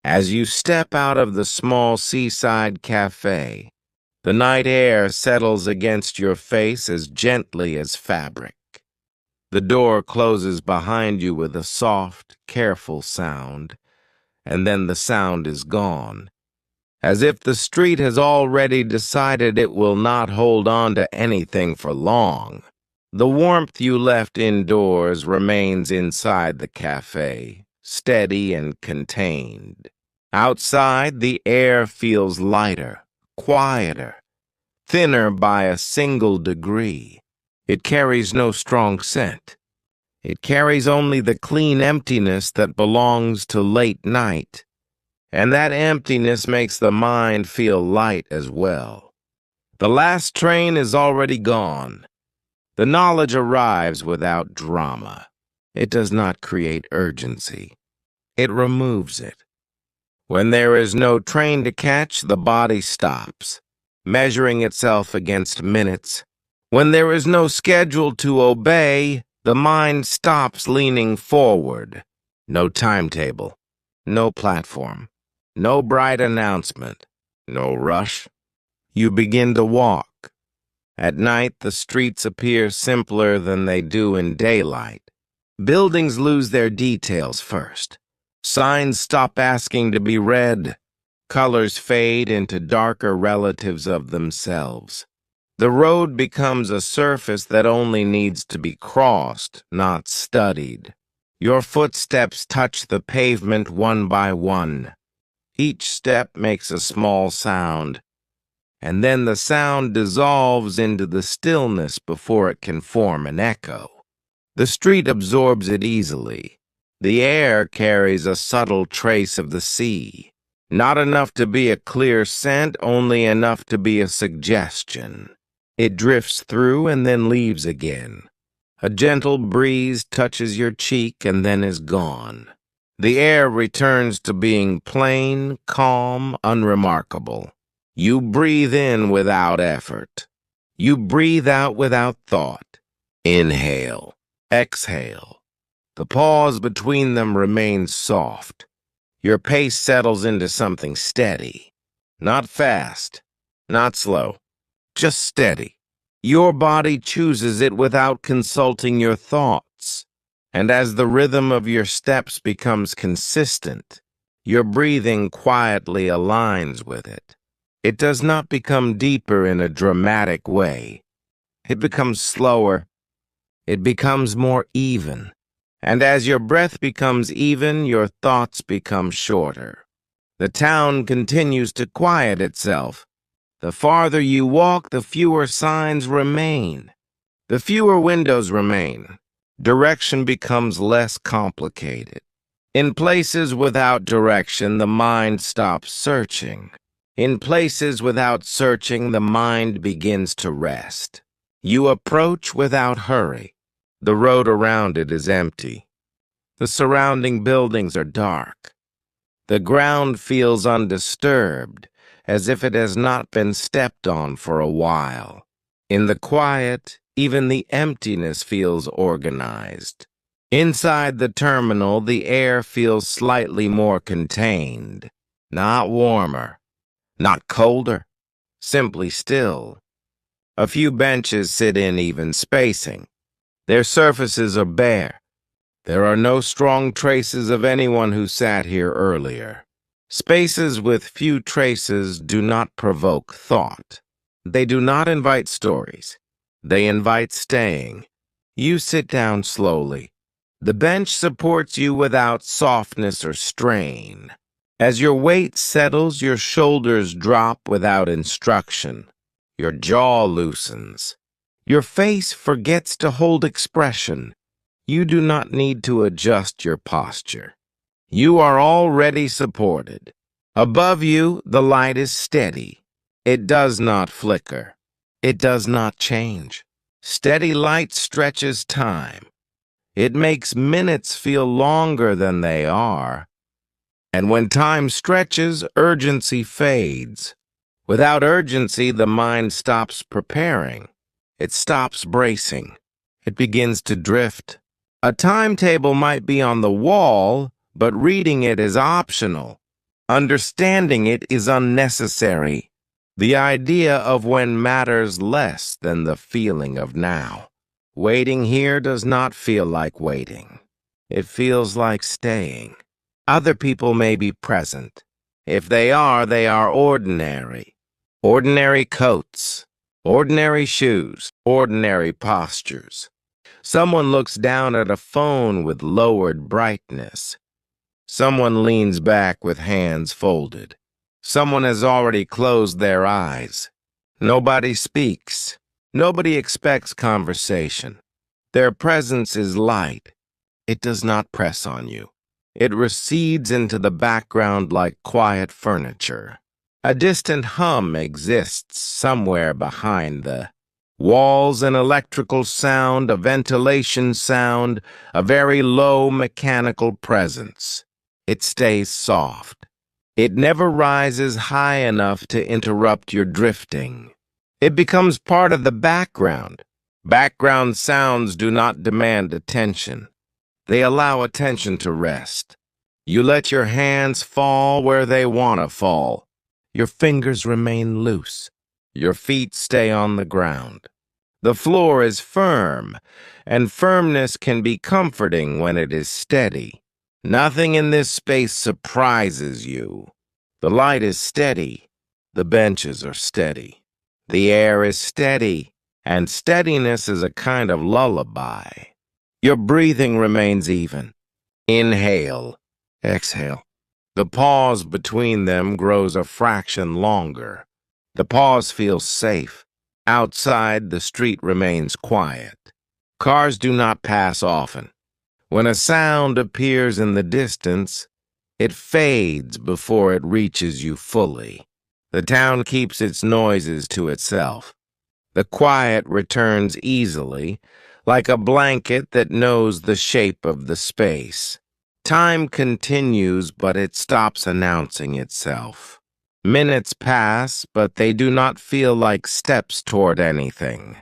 As you step out of the small seaside cafe, the night air settles against your face as gently as fabric. The door closes behind you with a soft, careful sound, and then the sound is gone, as if the street has already decided it will not hold on to anything for long. The warmth you left indoors remains inside the cafe, steady and contained. Outside, the air feels lighter, quieter, thinner by a single degree. It carries no strong scent. It carries only the clean emptiness that belongs to late night. And that emptiness makes the mind feel light as well. The last train is already gone. The knowledge arrives without drama. It does not create urgency. It removes it. When there is no train to catch, the body stops, measuring itself against minutes. When there is no schedule to obey, the mind stops leaning forward. No timetable, no platform, no bright announcement, no rush. You begin to walk. At night, the streets appear simpler than they do in daylight. Buildings lose their details first. Signs stop asking to be read. Colors fade into darker relatives of themselves. The road becomes a surface that only needs to be crossed, not studied. Your footsteps touch the pavement one by one. Each step makes a small sound, and then the sound dissolves into the stillness before it can form an echo. The street absorbs it easily. The air carries a subtle trace of the sea. Not enough to be a clear scent, only enough to be a suggestion. It drifts through and then leaves again. A gentle breeze touches your cheek and then is gone. The air returns to being plain, calm, unremarkable. You breathe in without effort. You breathe out without thought. Inhale, exhale. The pause between them remains soft. Your pace settles into something steady. Not fast, not slow, just steady. Your body chooses it without consulting your thoughts. And as the rhythm of your steps becomes consistent, your breathing quietly aligns with it. It does not become deeper in a dramatic way. It becomes slower. It becomes more even. And as your breath becomes even, your thoughts become shorter. The town continues to quiet itself. The farther you walk, the fewer signs remain. The fewer windows remain. Direction becomes less complicated. In places without direction, the mind stops searching. In places without searching, the mind begins to rest. You approach without hurry. The road around it is empty. The surrounding buildings are dark. The ground feels undisturbed, as if it has not been stepped on for a while. In the quiet, even the emptiness feels organized. Inside the terminal, the air feels slightly more contained. Not warmer, not colder, simply still. A few benches sit in even spacing. Their surfaces are bare. There are no strong traces of anyone who sat here earlier. Spaces with few traces do not provoke thought. They do not invite stories. They invite staying. You sit down slowly. The bench supports you without softness or strain. As your weight settles, your shoulders drop without instruction. Your jaw loosens. Your face forgets to hold expression. You do not need to adjust your posture. You are already supported. Above you, the light is steady. It does not flicker. It does not change. Steady light stretches time. It makes minutes feel longer than they are. And when time stretches, urgency fades. Without urgency, the mind stops preparing. It stops bracing. It begins to drift. A timetable might be on the wall, but reading it is optional. Understanding it is unnecessary. The idea of when matters less than the feeling of now. Waiting here does not feel like waiting. It feels like staying. Other people may be present. If they are ordinary. Ordinary coats, ordinary shoes, ordinary postures. Someone looks down at a phone with lowered brightness. Someone leans back with hands folded. Someone has already closed their eyes. Nobody speaks. Nobody expects conversation. Their presence is light. It does not press on you. It recedes into the background like quiet furniture. A distant hum exists somewhere behind the walls, an electrical sound, a ventilation sound, a very low mechanical presence. It stays soft. It never rises high enough to interrupt your drifting. It becomes part of the background. Background sounds do not demand attention. They allow attention to rest. You let your hands fall where they want to fall. Your fingers remain loose. Your feet stay on the ground. The floor is firm, and firmness can be comforting when it is steady. Nothing in this space surprises you. The light is steady. The benches are steady. The air is steady, and steadiness is a kind of lullaby. Your breathing remains even. Inhale, exhale. The pause between them grows a fraction longer. The pause feels safe. Outside, the street remains quiet. Cars do not pass often. When a sound appears in the distance, it fades before it reaches you fully. The town keeps its noises to itself. The quiet returns easily, like a blanket that knows the shape of the space. Time continues, but it stops announcing itself. Minutes pass, but they do not feel like steps toward anything.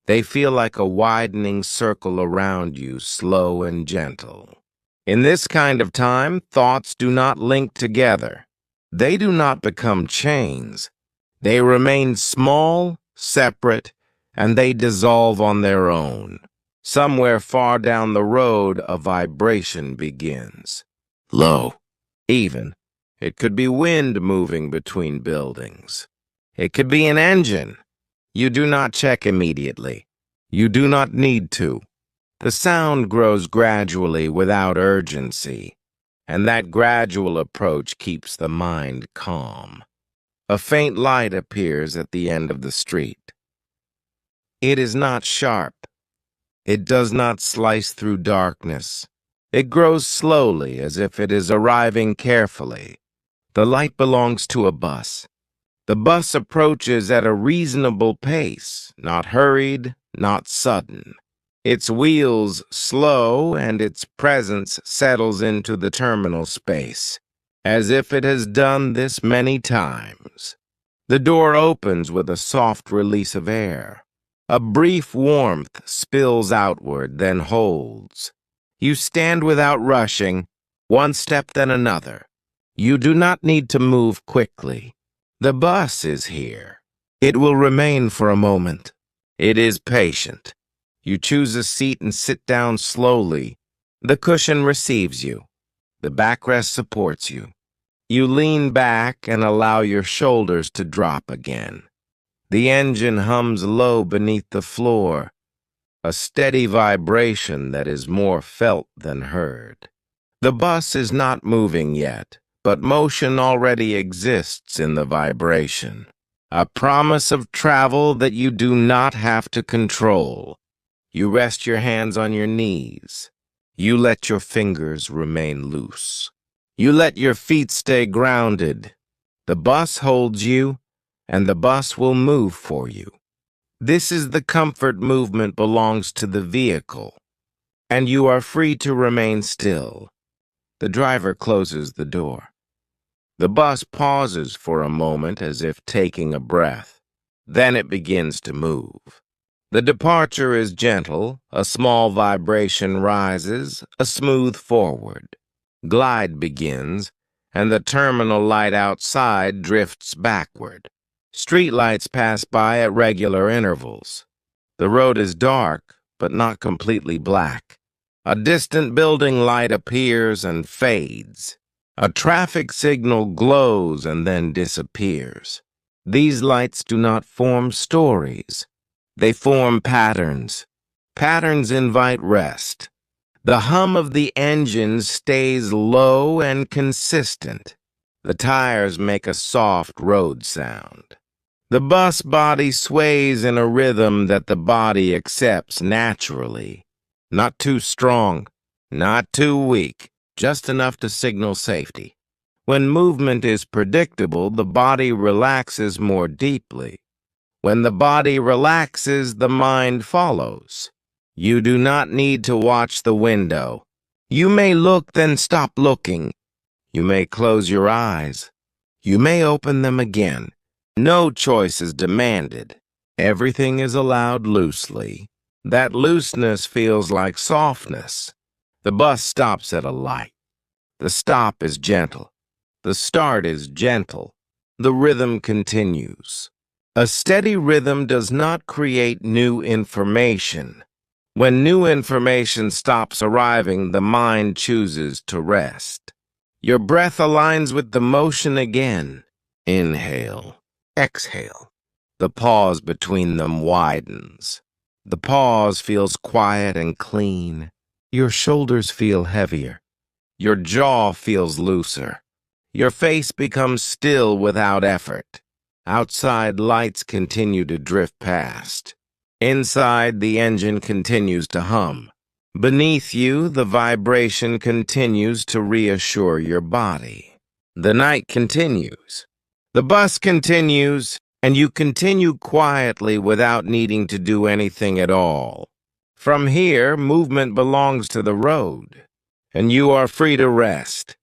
They feel like a widening circle around you, slow and gentle. In this kind of time, thoughts do not link together. They do not become chains. They remain small, separate, and they dissolve on their own. Somewhere far down the road, a vibration begins. Low, even. It could be wind moving between buildings. It could be an engine. You do not check immediately. You do not need to. The sound grows gradually without urgency, and that gradual approach keeps the mind calm. A faint light appears at the end of the street. It is not sharp. It does not slice through darkness. It grows slowly, as if it is arriving carefully. The light belongs to a bus. The bus approaches at a reasonable pace, not hurried, not sudden. Its wheels slow, and its presence settles into the terminal space, as if it has done this many times. The door opens with a soft release of air. A brief warmth spills outward, then holds. You stand without rushing, one step then another. You do not need to move quickly. The bus is here. It will remain for a moment. It is patient. You choose a seat and sit down slowly. The cushion receives you. The backrest supports you. You lean back and allow your shoulders to drop again. The engine hums low beneath the floor, a steady vibration that is more felt than heard. The bus is not moving yet, but motion already exists in the vibration, a promise of travel that you do not have to control. You rest your hands on your knees. You let your fingers remain loose. You let your feet stay grounded. The bus holds you, and the bus will move for you. This is the comfort movement belongs to the vehicle, and you are free to remain still. The driver closes the door. The bus pauses for a moment as if taking a breath. Then it begins to move. The departure is gentle, a small vibration rises, a smooth forward. Glide begins, and the terminal light outside drifts backward. Streetlights pass by at regular intervals. The road is dark, but not completely black. A distant building light appears and fades. A traffic signal glows and then disappears. These lights do not form stories. They form patterns. Patterns invite rest. The hum of the engine stays low and consistent. The tires make a soft road sound. The bus body sways in a rhythm that the body accepts naturally. Not too strong, not too weak, just enough to signal safety. When movement is predictable, the body relaxes more deeply. When the body relaxes, the mind follows. You do not need to watch the window. You may look, then stop looking. You may close your eyes. You may open them again. No choice is demanded. Everything is allowed loosely. That looseness feels like softness. The bus stops at a light. The stop is gentle. The start is gentle. The rhythm continues. A steady rhythm does not create new information. When new information stops arriving, the mind chooses to rest. Your breath aligns with the motion again. Inhale, exhale. The pause between them widens. The pause feels quiet and clean. Your shoulders feel heavier. Your jaw feels looser. Your face becomes still without effort. Outside, lights continue to drift past. Inside, the engine continues to hum. Beneath you, the vibration continues to reassure your body. The night continues. The bus continues, and you continue quietly without needing to do anything at all. From here, movement belongs to the road, and you are free to rest.